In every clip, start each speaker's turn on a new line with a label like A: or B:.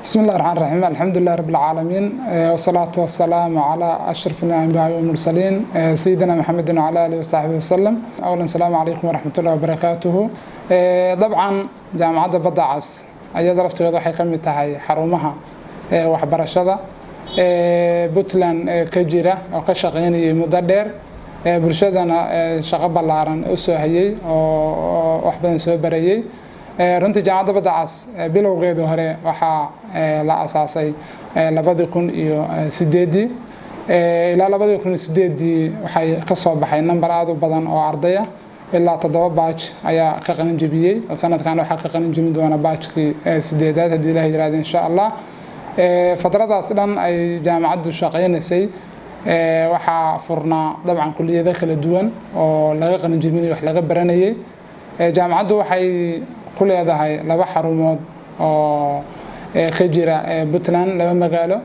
A: بسم الله الرحمن الرحيم الحمد لله رب العالمين والصلاة والسلام على أشرف الأنبياء والمرسلين سيدنا محمد وعلى آله وصحبه وسلم. أولا السلام عليكم ورحمة الله وبركاته. طبعا جامعة بدر عاص أي درفت waxay kamid tahay xarumaha waxbarashada Puntland ka jira oo ka shaqeynayay muddo dheer bulshadana shaqo ballaaran u soo hayay oo wax badan soo barayay runtii jaamacadda badda cas bilowgeeda hore waxaa la aasaasay 2008 ilaa 2008 waxay ka soo baxay number aad u badan oo arday ah ilaa 7 batch ayaa ka qalin jabiyay sanadkan waxaa ka qalin jabin doona batchkii 8aad hadii Ilaahay yiraahdo insha Allah fatradaas dhan ay jaamacaddu shaqeynaysay waxaa furnaa dabcan kulliyada kala duwan oo laga qalin jabinayo wax laga baranayay jaamacaddu waxay ku leedahay laba xarumood oo ka jira Puntland laba magaalo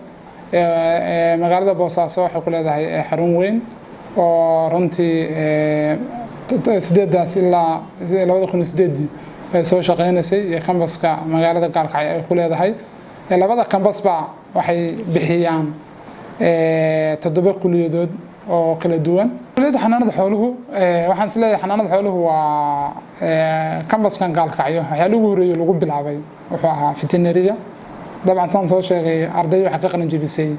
A: magaalada Boosaaso waxay ku leedahay xarun weyn oo runtii 8daas ilaa 2008 soo shaqeynaysay iyo campuska magaalada Gaalkacyo ay ku leedahay labada campus ba waxay bixiyaan 7 kuliyadood oo kala duwan kulliyada xanaanada xooluhu waxaan isleeyahay xanaanada xooluhu waa campuskan Gaalkacyo waxa lagu horeeyay lagu bilaabay wuxuu ahaa veterinary dabcan saan soo sheegay arday waxa ka qalin jabisay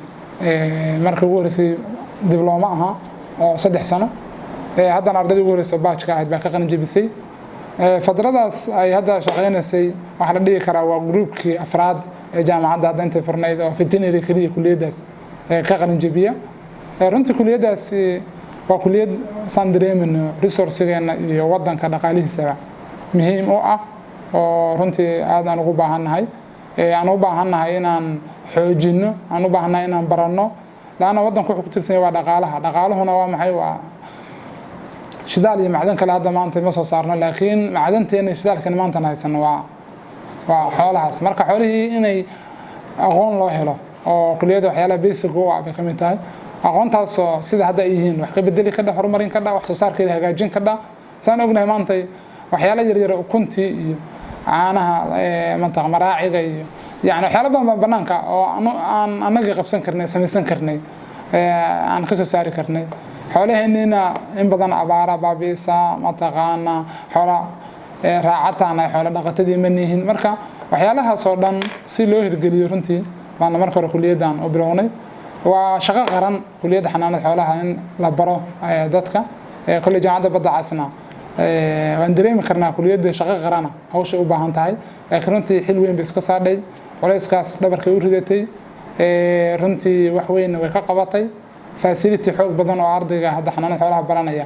A: markii ugu horeysay dibloma aha oo 3 sano haddana ardayda ugu horeysay batchka ahayd baa ka qalin jabisay fadradaas ay hadda shaqeynaysay waxa la dhigi karaa waa groupkii afraad ee jaamacadda hadda intay furnayd oo veterinary kaliya kulliyadaas ka qalin jabiya runtii kulliyadaasi waa kulliyad san dareemino resourcegeena iyo wadanka dhaqaalihiisa muhiim u ah oo runtii aad aan ugu baahanahay inaan xoojino aan u baahanahay inaan barano laana wadanku wuxuu ku tirsan yahay dhaqaaluhuna waa maxay waa shidaal iyo macdan kale hadda maanta ma soo saarno laakiin macdanteena shidaalkan maanta haysan waa xoolahaas marka xoolihii inay aqoon loo helo oo kulliyada waxyaalaha basic oo ah kamid tahay aqoontaas sida hadda ay yihiin wax ka bedeli ka dhax horumarin ka dhax wax soo saarkeeda hagaajin ka dhax saan ognahay maanta waxyaalo yar ukuntii iyo caanaha mantaqa maraaciga iyo yaani waxyaalo badan banaanka oo aan anaga qabsan karnay samaysan karnay aan ka soo saari karnay xoolaheena in badan abaara baabiisa mataqaana xoola raacataana xoola dhaqatadii manihin marka waxyaalahaas oo dhan si loo hirgeliyo runtii waana marka hore kulliyadan oo bilownay waa shaqo qaran kulliyada xanaanada xoolaha in la baro dadka kulli jaamacadda badda casna waan dareemi karnaa kulliyada shaqo qaran hawsha u baahan tahay laakiin runtii xil weyn bay iska saadhay culayskaas dhabarka u ridatay runtii wax weyn way ka qabatay facility xoog badan oo ardayga hadda xanaanada xoolaha baranaya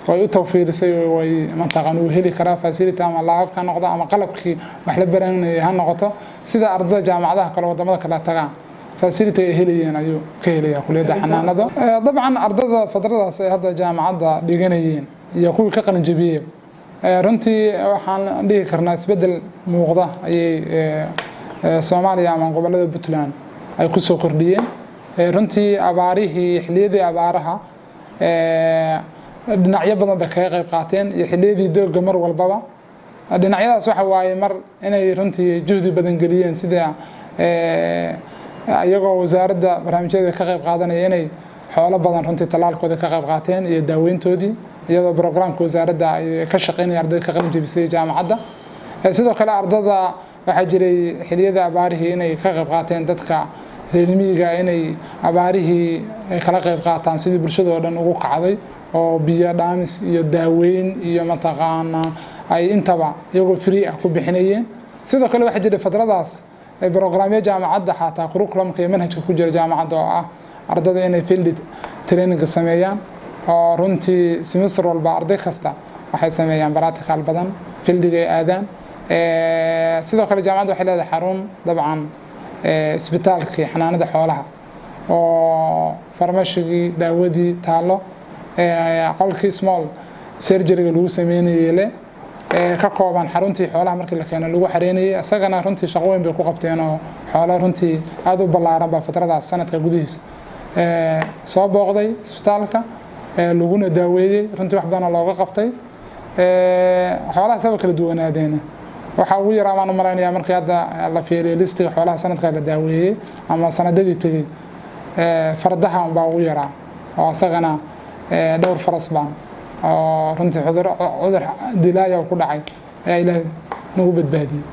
A: way u tawfiirisay way mantaqan uu heli karaa facility ama laabka noqdo ama qalabkii wax la baranayay ha noqoto sida ardayda jaamacadaha kale wadamada kala tagaan facility helayeen ayuu ka helaya kulliyada xanaanada dabcan ardayda fadradaas ay hadda jaamacadda dhiganayeen iyo kuwii ka qalin jabiyay runtii waxaan dhihi karnaa isbedel muuqda ayay Soomaaliya ama gobolada Puntland ay ku soo kordhiyeen runtii abaarihii xilliyadii abaaraha dhinacyo badan bay kaga qayb qaateen iyo xilliyadii dooga mar walbaba dhinacyadaas waxa waaye mar inay runtii juhdi badan geliyeen sida ayagoo wasaaradda barnaamijyada ka qayb qaadanaya inay xoolo badan runtii talaalkooda ka qayb qaateen iyo daaweyntoodii iyadoo programka wasaaradda ay ka shaqeynayaan ardayda ka qalin jabisay jaamacadda sidoo kale ardayda waxaa jiray xilliyada abaarihii inay ka qayb qaateen dadka reer miyiga inay abaarihii kala qayb qaataan sidii bulshada oo dhan ugu kacday oo biyo dhaamis iyo daaweyn iyo mataqaana ay intaba iyagoo free ah ku bixinayeen sidoo kale waxaa jiray fadradaas برنامج جامعة حتى كروكلم كي منهج كوجر جامعة أردد إني فيلد تريننج سميان رنتي سمستر والبعض خسته وحي سميان براتك على البدن فيلد آذان سيدو خلي جامعة وحيلة حرون طبعا سبيتال كي حنان حولها فرمشي داودي تالو قال كي سمول سيرجري لو سميني يله ka kooban xaruntii xoolaha markii la keenay lagu xareynayay asagana runtii shaqo weyn bay ku qabteen oo xoolaha runtii aad u ballaaran ba fatradaas sanadka gudihiisa soo booqday isbitaalka laguna daaweeyay runtii wax badan looga qabtay xoolaha sabab kala duwanaadeen waxa ugu yaraa baan u malaynayaa markii hadda la fiiriyo listiga xoolaha sanadka la daaweeyay ama sanadadii tagay fardaha baa ugu yaraa oo asagana dhowr faras baan oo runtii cudur dilaaya ku dhacay ayaa ilaahay nagu badbaadiyay